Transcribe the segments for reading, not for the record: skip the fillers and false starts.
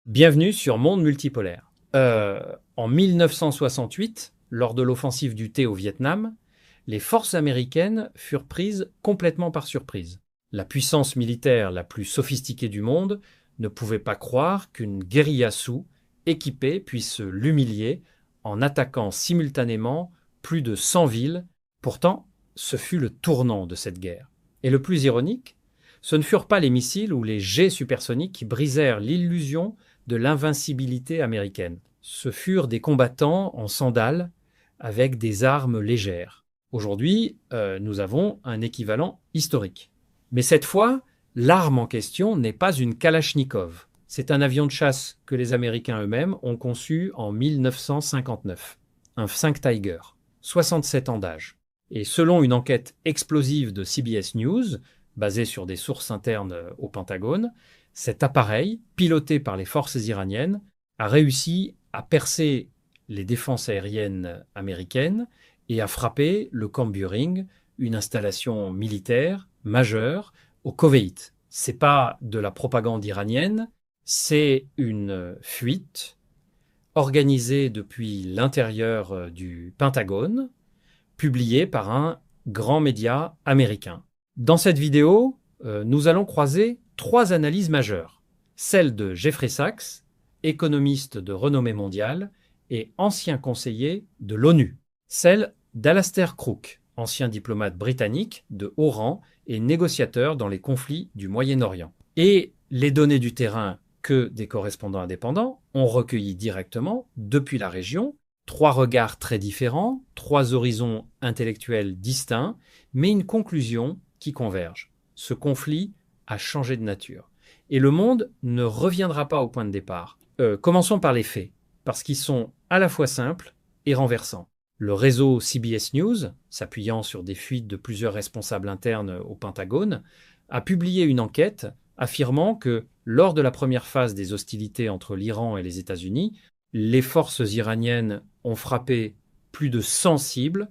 Bienvenue sur Monde Multipolaire. En 1968, lors de l'offensive du thé au Vietnam, les forces américaines furent prises complètement par surprise. La puissance militaire la plus sophistiquée du monde ne pouvait pas croire qu'une guérilla Sioux équipée puisse l'humilier en attaquant simultanément plus de 100 villes. Pourtant, ce fut le tournant de cette guerre. Et le plus ironique, ce ne furent pas les missiles ou les jets supersoniques qui brisèrent l'illusion de l'invincibilité américaine. Ce furent des combattants en sandales avec des armes légères. Aujourd'hui, nous avons un équivalent historique. Mais cette fois, l'arme en question n'est pas une Kalachnikov. C'est un avion de chasse que les Américains eux-mêmes ont conçu en 1959. Un Fink Tiger, 67 ans d'âge. Et selon une enquête explosive de CBS News, basée sur des sources internes au Pentagone, cet appareil, piloté par les forces iraniennes, a réussi à percer les défenses aériennes américaines et à frapper le Camp Buring, une installation militaire majeure au Koweït. C'est pas de la propagande iranienne, c'est une fuite organisée depuis l'intérieur du Pentagone, publiée par un grand média américain. Dans cette vidéo, nous allons croiser trois analyses majeures. Celle de Jeffrey Sachs, économiste de renommée mondiale et ancien conseiller de l'ONU. Celle d'Alastair Crooke, ancien diplomate britannique de haut rang et négociateur dans les conflits du Moyen-Orient. Et les données du terrain que des correspondants indépendants ont recueillies directement depuis la région. Trois regards très différents, trois horizons intellectuels distincts, mais une conclusion qui converge. Ce conflit a changé de nature. Et le monde ne reviendra pas au point de départ. Commençons par les faits, parce qu'ils sont à la fois simples et renversants. Le réseau CBS News, s'appuyant sur des fuites de plusieurs responsables internes au Pentagone, a publié une enquête affirmant que lors de la première phase des hostilités entre l'Iran et les États-Unis, les forces iraniennes ont frappé plus de 100 cibles,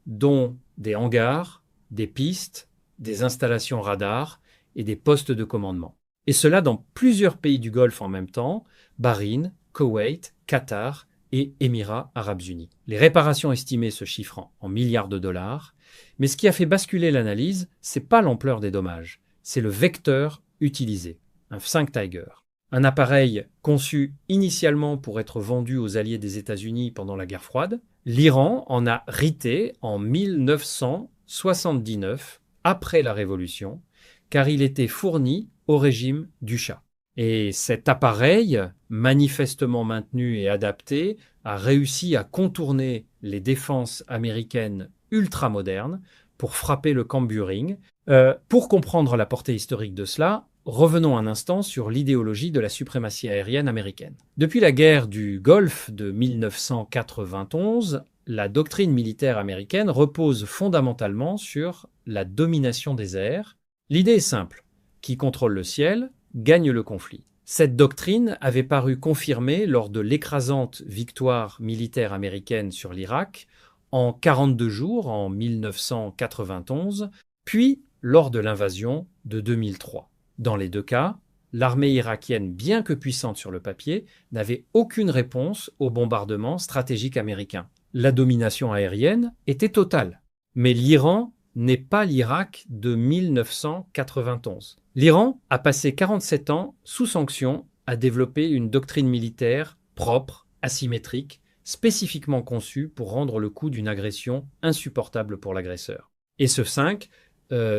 dont des hangars, des pistes, des installations radars et des postes de commandement. Et cela dans plusieurs pays du Golfe en même temps, Bahreïn, Koweït, Qatar et Émirats arabes unis. Les réparations estimées se chiffrant en milliards de dollars, mais ce qui a fait basculer l'analyse, c'est pas l'ampleur des dommages, c'est le vecteur utilisé, un Fink Tiger. Un appareil conçu initialement pour être vendu aux alliés des États-Unis pendant la guerre froide. L'Iran en a rité en 1979, après la Révolution, car il était fourni au régime du Shah. Et cet appareil, manifestement maintenu et adapté, a réussi à contourner les défenses américaines ultramodernes pour frapper le Camp Buring. Pour comprendre la portée historique de cela, revenons un instant sur l'idéologie de la suprématie aérienne américaine. Depuis la guerre du Golfe de 1991, la doctrine militaire américaine repose fondamentalement sur la domination des airs. L'idée est simple, qui contrôle le ciel gagne le conflit. Cette doctrine avait paru confirmée lors de l'écrasante victoire militaire américaine sur l'Irak en 42 jours en 1991, puis lors de l'invasion de 2003. Dans les deux cas, l'armée irakienne, bien que puissante sur le papier, n'avait aucune réponse aux bombardements stratégiques américains. La domination aérienne était totale. Mais l'Iran n'est pas l'Irak de 1991. L'Iran a passé 47 ans sous sanction à développer une doctrine militaire propre, asymétrique, spécifiquement conçue pour rendre le coup d'une agression insupportable pour l'agresseur. Et ce 5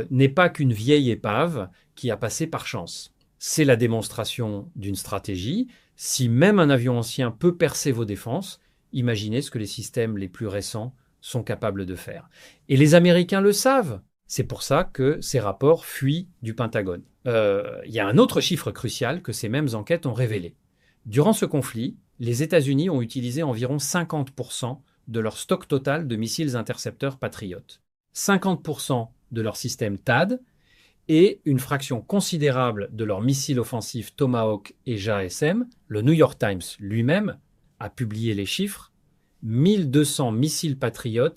n'est pas qu'une vieille épave qui a passé par chance. C'est la démonstration d'une stratégie. Si même un avion ancien peut percer vos défenses, imaginez ce que les systèmes les plus récents sont capables de faire. Et les Américains le savent. C'est pour ça que ces rapports fuient du Pentagone. Il y a un autre chiffre crucial que ces mêmes enquêtes ont révélé. Durant ce conflit, les États-Unis ont utilisé environ 50% de leur stock total de missiles intercepteurs Patriot. 50% de leur système THAAD et une fraction considérable de leurs missiles offensifs Tomahawk et JASM. Le New York Times lui-même a publié les chiffres. 1200 missiles Patriot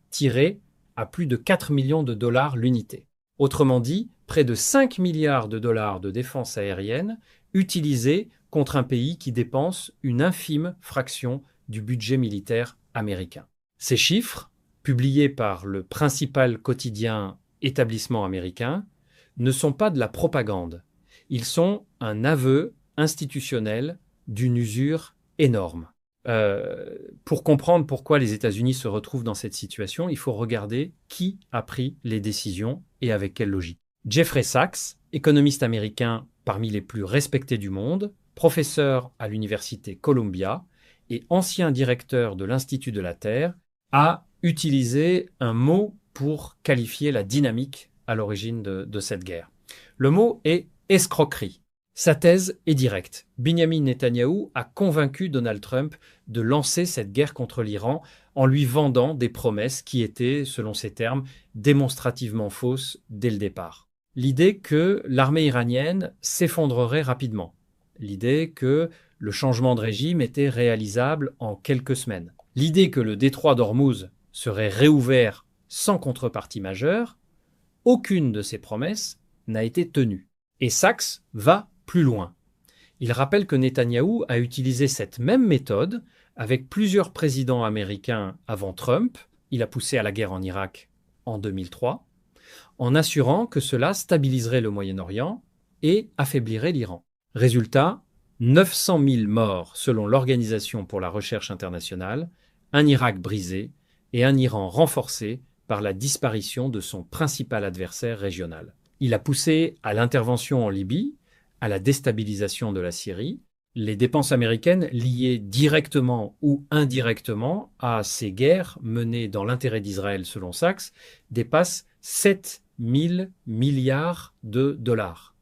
tirés à plus de 4 millions de dollars l'unité. Autrement dit, près de 5 milliards de dollars de défense aérienne utilisés contre un pays qui dépense une infime fraction du budget militaire américain. Ces chiffres, publiés par le principal quotidien établissement américain, ne sont pas de la propagande. Ils sont un aveu institutionnel d'une usure énorme. Pour comprendre pourquoi les États-Unis se retrouvent dans cette situation, il faut regarder qui a pris les décisions et avec quelle logique. Jeffrey Sachs, économiste américain parmi les plus respectés du monde, professeur à l'université Columbia et ancien directeur de l'Institut de la Terre, a utilisé un mot pour qualifier la dynamique à l'origine de cette guerre. Le mot est escroquerie. Sa thèse est directe. Binyamin Netanyahou a convaincu Donald Trump de lancer cette guerre contre l'Iran en lui vendant des promesses qui étaient, selon ses termes, démonstrativement fausses dès le départ. L'idée que l'armée iranienne s'effondrerait rapidement. L'idée que le changement de régime était réalisable en quelques semaines. L'idée que le détroit d'Ormuz serait réouvert sans contrepartie majeure. Aucune de ces promesses n'a été tenue. Et Sachs va plus loin. Il rappelle que Netanyahou a utilisé cette même méthode avec plusieurs présidents américains avant Trump. Il a poussé à la guerre en Irak en 2003, en assurant que cela stabiliserait le Moyen-Orient et affaiblirait l'Iran. Résultat, 900 000 morts selon l'Organisation pour la recherche internationale, un Irak brisé et un Iran renforcé par la disparition de son principal adversaire régional. Il a poussé à l'intervention en Libye, à la déstabilisation de la Syrie. Les dépenses américaines liées directement ou indirectement à ces guerres menées dans l'intérêt d'Israël selon Sachs dépassent 7 000 milliards de dollars.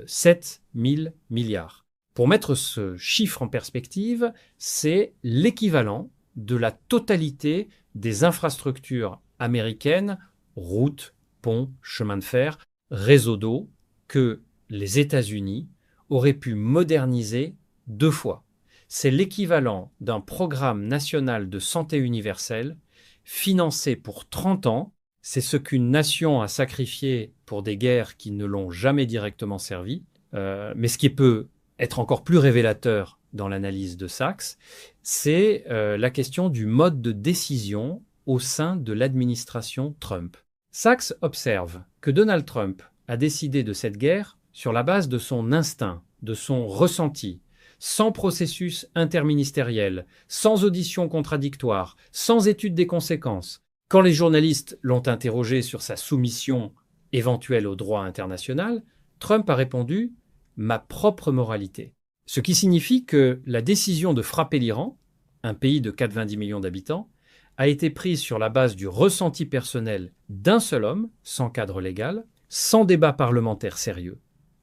7 000 milliards. Pour mettre ce chiffre en perspective, c'est l'équivalent de la totalité des infrastructures américaines, routes, ponts, chemins de fer, réseaux d'eau, que les États-Unis auraient pu moderniser 2 fois. C'est l'équivalent d'un programme national de santé universelle financé pour 30 ans. C'est ce qu'une nation a sacrifié pour des guerres qui ne l'ont jamais directement servi. Mais ce qui peut être encore plus révélateur dans l'analyse de Sachs, c'est la question du mode de décision au sein de l'administration Trump. Sachs observe que Donald Trump a décidé de cette guerre sur la base de son instinct, de son ressenti, sans processus interministériel, sans audition contradictoire, sans étude des conséquences. Quand les journalistes l'ont interrogé sur sa soumission éventuelle au droit international, Trump a répondu « ma propre moralité ». Ce qui signifie que la décision de frapper l'Iran, un pays de 90 millions d'habitants, a été prise sur la base du ressenti personnel d'un seul homme, sans cadre légal, sans débat parlementaire sérieux,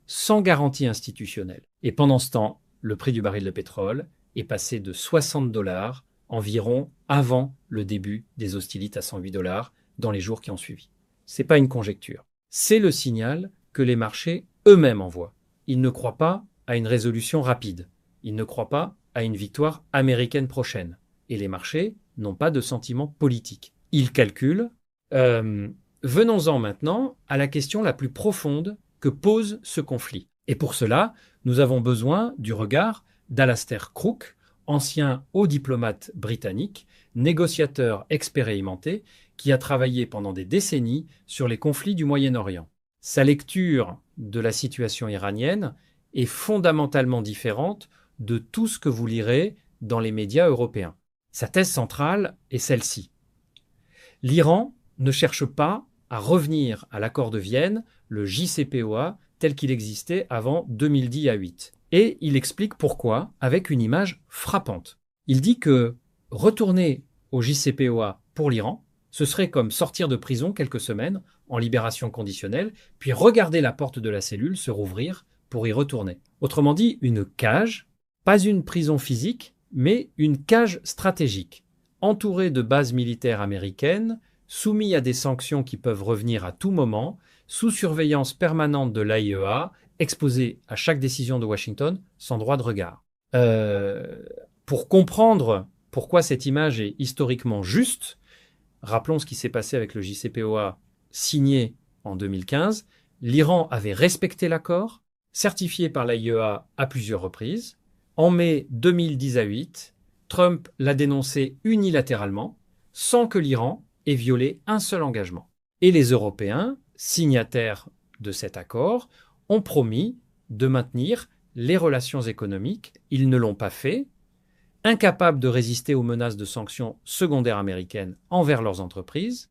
sans garantie institutionnelle. Et pendant ce temps, le prix du baril de pétrole est passé de 60 $ environ avant le début des hostilités à 108 $ dans les jours qui ont suivi. C'est pas une conjecture. C'est le signal que les marchés eux-mêmes envoient. Ils ne croient pas à une résolution rapide. Ils ne croient pas à une victoire américaine prochaine. Et les marchés n'ont pas de sentiment politique. Ils calculent. Venons-en maintenant à la question la plus profonde que pose ce conflit. Et pour cela, nous avons besoin du regard d'Alastair Crooke, ancien haut diplomate britannique, négociateur expérimenté, qui a travaillé pendant des décennies sur les conflits du Moyen-Orient. Sa lecture de la situation iranienne est fondamentalement différente de tout ce que vous lirez dans les médias européens. Sa thèse centrale est celle-ci. L'Iran ne cherche pas à revenir à l'accord de Vienne, le JCPOA, tel qu'il existait avant 2010-8. Et il explique pourquoi avec une image frappante. Il dit que retourner au JCPOA pour l'Iran, ce serait comme sortir de prison quelques semaines en libération conditionnelle, puis regarder la porte de la cellule se rouvrir pour y retourner. Autrement dit, une cage, pas une prison physique, mais une cage stratégique, entourée de bases militaires américaines, soumis à des sanctions qui peuvent revenir à tout moment, sous surveillance permanente de l'AIEA, exposé à chaque décision de Washington, sans droit de regard. Pour comprendre pourquoi cette image est historiquement juste, rappelons ce qui s'est passé avec le JCPOA signé en 2015. L'Iran avait respecté l'accord, certifié par l'AIEA à plusieurs reprises. En mai 2018, Trump l'a dénoncé unilatéralement, sans que l'Iran ait violé un seul engagement. Et les Européens, signataires de cet accord, ont promis de maintenir les relations économiques. Ils ne l'ont pas fait. Incapables de résister aux menaces de sanctions secondaires américaines envers leurs entreprises,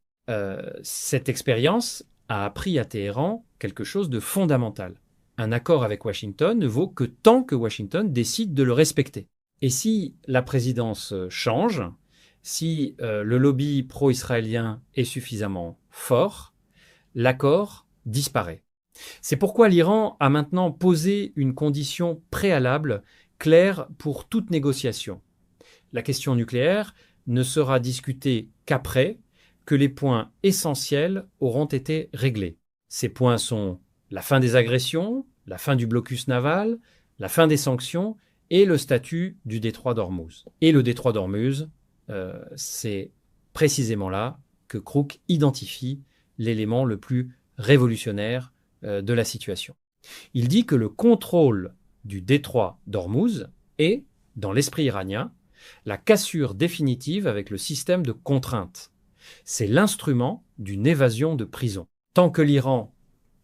cette expérience a appris à Téhéran quelque chose de fondamental. Un accord avec Washington ne vaut que tant que Washington décide de le respecter. Et si la présidence change, si le lobby pro-israélien est suffisamment fort, l'accord disparaît. C'est pourquoi l'Iran a maintenant posé une condition préalable claire pour toute négociation. La question nucléaire ne sera discutée qu'après que les points essentiels auront été réglés. Ces points sont la fin des agressions, la fin du blocus naval, la fin des sanctions et le statut du détroit d'Ormuz. Et le détroit d'Ormuz, c'est précisément là que Crook identifie l'élément le plus révolutionnaire de la situation. Il dit que le contrôle du détroit d'Ormuz est, dans l'esprit iranien, la cassure définitive avec le système de contrainte. C'est l'instrument d'une évasion de prison. Tant que l'Iran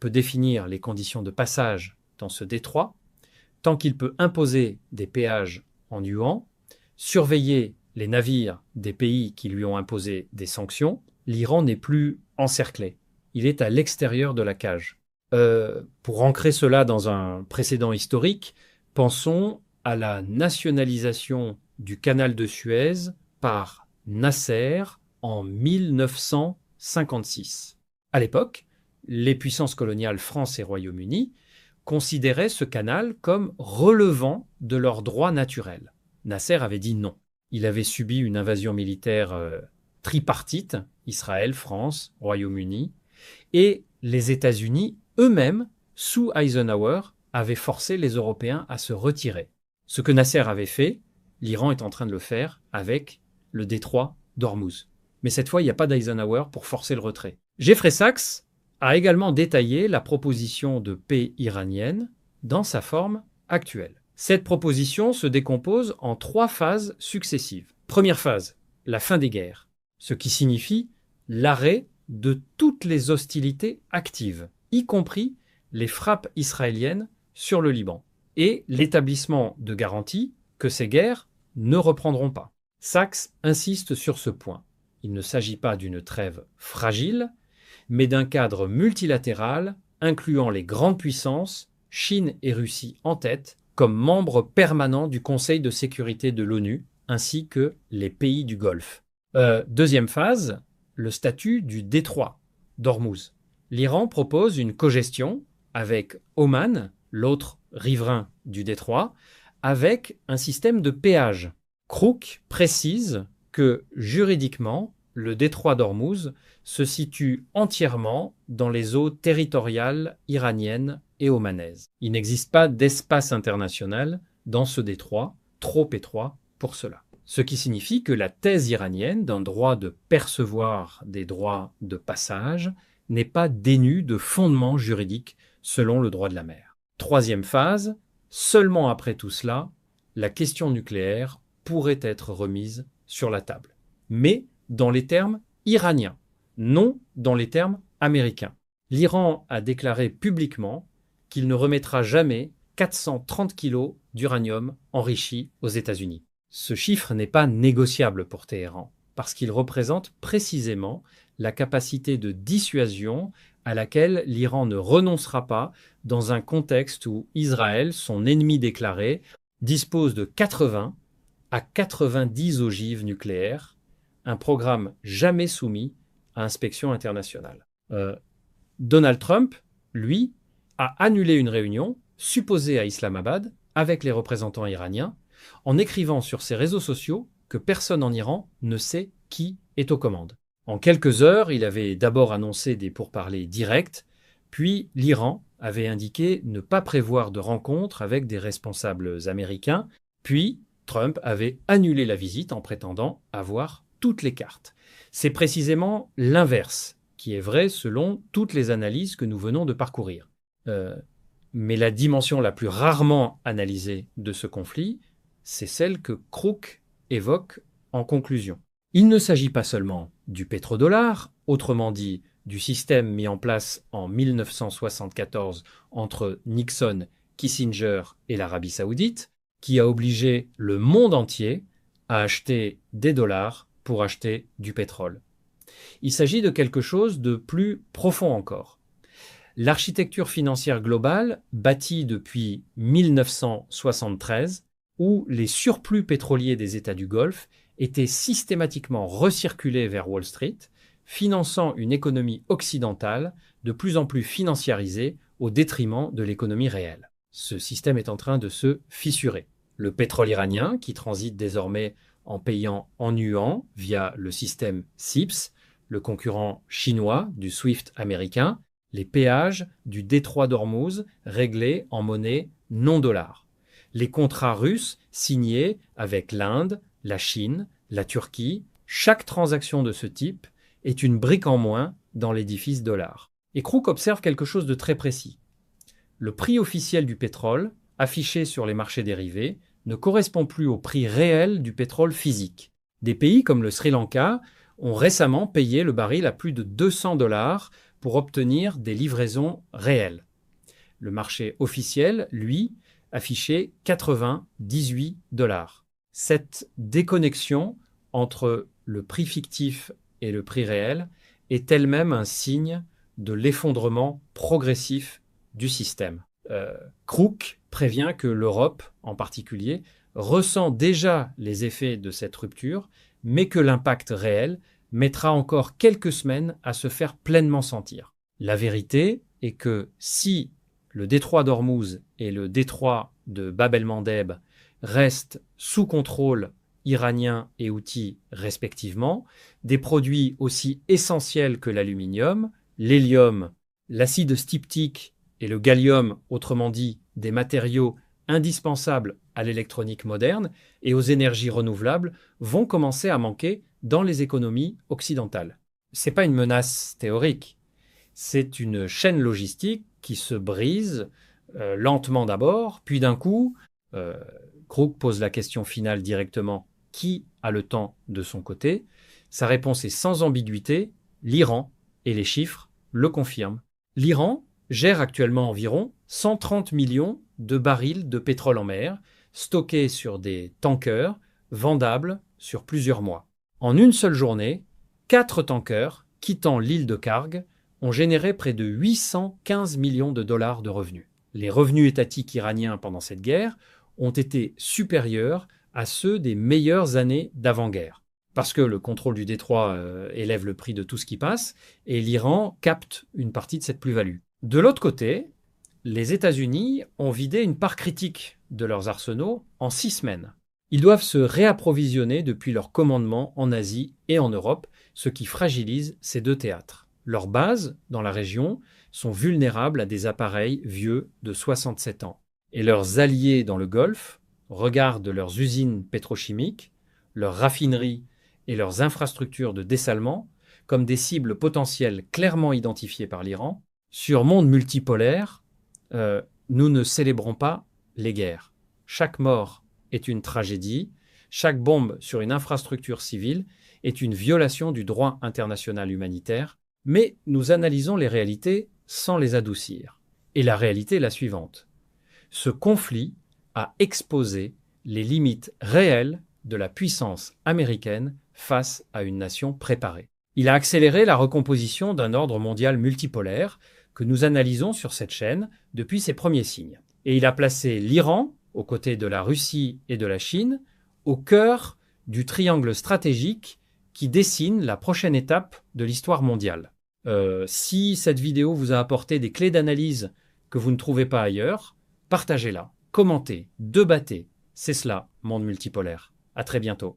peut définir les conditions de passage dans ce détroit, tant qu'il peut imposer des péages en yuan, surveiller les navires des pays qui lui ont imposé des sanctions, l'Iran n'est plus encerclé. Il est à l'extérieur de la cage. Pour ancrer cela dans un précédent historique, pensons à la nationalisation du canal de Suez par Nasser en 1956. À l'époque, les puissances coloniales France et Royaume-Uni considéraient ce canal comme relevant de leurs droits naturels. Nasser avait dit non. Il avait subi une invasion militaire tripartite, Israël, France, Royaume-Uni, et les États-Unis eux-mêmes, sous Eisenhower, avaient forcé les Européens à se retirer. Ce que Nasser avait fait, l'Iran est en train de le faire avec le détroit d'Ormuz. Mais cette fois, il n'y a pas d'Eisenhower pour forcer le retrait. Jeffrey Sachs a également détaillé la proposition de paix iranienne dans sa forme actuelle. Cette proposition se décompose en 3 phases successives. Première phase, la fin des guerres, ce qui signifie l'arrêt de toutes les hostilités actives, y compris les frappes israéliennes sur le Liban, et l'établissement de garanties que ces guerres ne reprendront pas. Sachs insiste sur ce point. Il ne s'agit pas d'une trêve fragile, mais d'un cadre multilatéral incluant les grandes puissances, Chine et Russie en tête, comme membres permanents du Conseil de sécurité de l'ONU, ainsi que les pays du Golfe. Deuxième phase, le statut du détroit d'Ormuz. L'Iran propose une cogestion avec Oman, l'autre riverain du détroit, avec un système de péage. Crook précise que juridiquement, le détroit d'Ormuz se situe entièrement dans les eaux territoriales iraniennes et omanaises. Il n'existe pas d'espace international dans ce détroit, trop étroit pour cela. Ce qui signifie que la thèse iranienne d'un droit de percevoir des droits de passage n'est pas dénue de fondement juridique selon le droit de la mer. Troisième phase, seulement après tout cela, la question nucléaire pourrait être remise sur la table. Mais dans les termes iraniens, non dans les termes américains. L'Iran a déclaré publiquement qu'il ne remettra jamais 430 kilos d'uranium enrichi aux États-Unis. Ce chiffre n'est pas négociable pour Téhéran, parce qu'il représente précisément la capacité de dissuasion à laquelle l'Iran ne renoncera pas dans un contexte où Israël, son ennemi déclaré, dispose de 80 à 90 ogives nucléaires, un programme jamais soumis à inspection internationale. Donald Trump, lui, a annulé une réunion supposée à Islamabad avec les représentants iraniens en écrivant sur ses réseaux sociaux que personne en Iran ne sait qui est aux commandes. En quelques heures, il avait d'abord annoncé des pourparlers directs, puis l'Iran avait indiqué ne pas prévoir de rencontre avec des responsables américains, puis Trump avait annulé la visite en prétendant avoir toutes les cartes. C'est précisément l'inverse qui est vrai selon toutes les analyses que nous venons de parcourir. Mais la dimension la plus rarement analysée de ce conflit c'est celle que Crook évoque en conclusion. Il ne s'agit pas seulement du pétrodollar, autrement dit du système mis en place en 1974 entre Nixon, Kissinger et l'Arabie saoudite, qui a obligé le monde entier à acheter des dollars pour acheter du pétrole. Il s'agit de quelque chose de plus profond encore. L'architecture financière globale, bâtie depuis 1973, où les surplus pétroliers des États du Golfe étaient systématiquement recirculés vers Wall Street, finançant une économie occidentale de plus en plus financiarisée au détriment de l'économie réelle. Ce système est en train de se fissurer. Le pétrole iranien, qui transite désormais en payant en yuan via le système CIPS, le concurrent chinois du SWIFT américain, les péages du détroit d'Ormuz réglés en monnaie non-dollar, les contrats russes signés avec l'Inde, la Chine, la Turquie. Chaque transaction de ce type est une brique en moins dans l'édifice dollar. Et Crook observe quelque chose de très précis. Le prix officiel du pétrole, affiché sur les marchés dérivés, ne correspond plus au prix réel du pétrole physique. Des pays comme le Sri Lanka ont récemment payé le baril à plus de 200 $ pour obtenir des livraisons réelles. Le marché officiel, lui, affichait 98 $. Cette déconnexion entre le prix fictif et le prix réel est elle-même un signe de l'effondrement progressif du système. Crook prévient que l'Europe, en particulier, ressent déjà les effets de cette rupture, mais que l'impact réel mettra encore quelques semaines à se faire pleinement sentir. La vérité est que si le détroit d'Ormuz et le détroit de Bab el-Mandeb restent sous contrôle iranien et houthi respectivement, des produits aussi essentiels que l'aluminium, l'hélium, l'acide styptique et le gallium, autrement dit des matériaux indispensables à l'électronique moderne et aux énergies renouvelables, vont commencer à manquer dans les économies occidentales. Ce n'est pas une menace théorique, c'est une chaîne logistique qui se brise lentement d'abord, puis d'un coup, Crook pose la question finale directement: qui a le temps de son côté? Sa réponse est sans ambiguïté: l'Iran, et les chiffres le confirment. L'Iran gère actuellement environ 130 millions de barils de pétrole en mer, stockés sur des tankers, vendables sur plusieurs mois. En une seule journée, 4 tankers quittant l'île de Karg ont généré près de 815 millions de dollars de revenus. Les revenus étatiques iraniens pendant cette guerre ont été supérieurs à ceux des meilleures années d'avant-guerre. Parce que le contrôle du détroit élève le prix de tout ce qui passe, et l'Iran capte une partie de cette plus-value. De l'autre côté, les États-Unis ont vidé une part critique de leurs arsenaux en 6 semaines. Ils doivent se réapprovisionner depuis leur commandement en Asie et en Europe, ce qui fragilise ces deux théâtres. Leurs bases, dans la région, sont vulnérables à des appareils vieux de 67 ans. Et leurs alliés dans le Golfe regardent leurs usines pétrochimiques, leurs raffineries et leurs infrastructures de dessalement comme des cibles potentielles clairement identifiées par l'Iran. Sur monde multipolaire, nous ne célébrons pas les guerres. Chaque mort est une tragédie, chaque bombe sur une infrastructure civile est une violation du droit international humanitaire, mais nous analysons les réalités sans les adoucir. Et la réalité est la suivante. Ce conflit a exposé les limites réelles de la puissance américaine face à une nation préparée. Il a accéléré la recomposition d'un ordre mondial multipolaire que nous analysons sur cette chaîne depuis ses premiers signes. Et il a placé l'Iran, aux côtés de la Russie et de la Chine, au cœur du triangle stratégique qui dessine la prochaine étape de l'histoire mondiale. Si cette vidéo vous a apporté des clés d'analyse que vous ne trouvez pas ailleurs, partagez-la, commentez, débattez. C'est cela, monde multipolaire. À très bientôt.